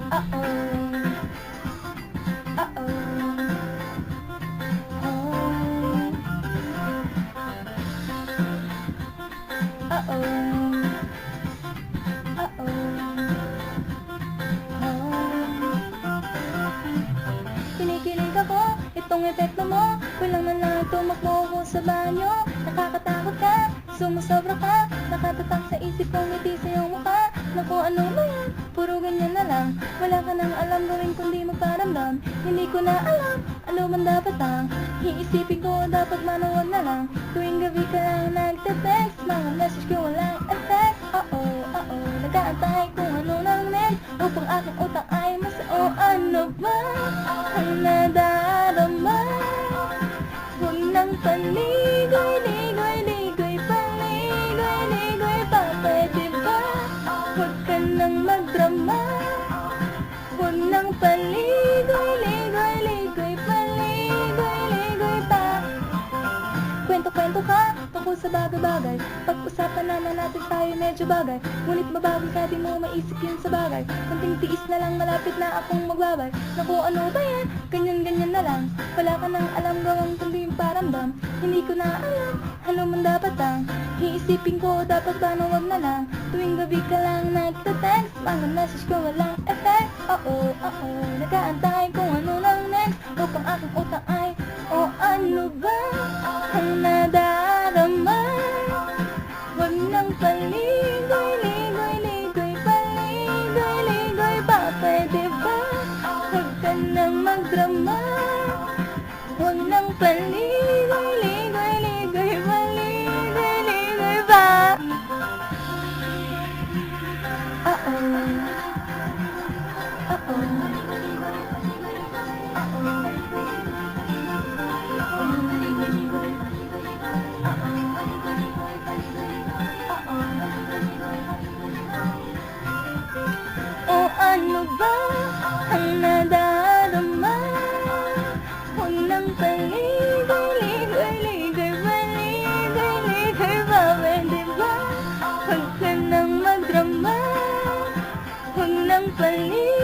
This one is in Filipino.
Uh-oh. Uh-oh. Oh. Uh-oh. Uh-oh. Oh. Kinikilig ako, itong epekto mo. Kulang na lang tumakbo ko sa banyo. Nakakatakot ka, sumusobra ka. Nakatatak sa isip kong ngiti sa iyong mukha. Naku, ano ba yan? Puro ganyan na lang. Wala ka nang alam gawin kundi magparamdam. Hindi ko na alam, ano man dapat ang iisipin ko, dapat manood na lang. Tuwing gabi ka lang nagte-text, mga message ko walang effect. Oo, nag-aantay kung ano nang next, upang aking utak ay masao. Ano ba ang nadarama? Huwag nang paligoy-ligoy-ligoy, paligoy-ligoy pa, pwede ba? Huwag ka nang magdrama. Huwag nang paligoy-ligoy-ligoy, paligoy-ligoy pa. Kwento-kwento ka tungkol sa bagay-bagay. Pag-usapan naman natin tayo medyo bagay. Ngunit mabago ka, di mo maisip yun sa bagay. Kunting tiis na lang, malapit na akong magbabay. Naku, ano ba yan? Ganyan-ganyan na lang. Wala ka nang alam gawang kundi yung paramdam. Hindi ko na alam, ano man dapat ang iisipin ko, dapat ba na wag na lang. Tuwing gabi ka lang nagte-text, mga message ko walang effect. Oo, nag-aantay kung ano nang next, upang aking utak ay o ano ba ang nadarama? Huwag nang paligoy-ligoy-ligoy, paligoy-ligoy pa, pwede ba? Huwag ka nang magdrama. Huwag nang paligoy-ligoy-ligoy, paligoy-ligoy pa. O ano ba ang nadarama? Huwag nang paligoy-ligoy-ligoy, paligoy-ligoy pa, pwede ba? Huwag ka nang magdrama. Huwag nang paligoy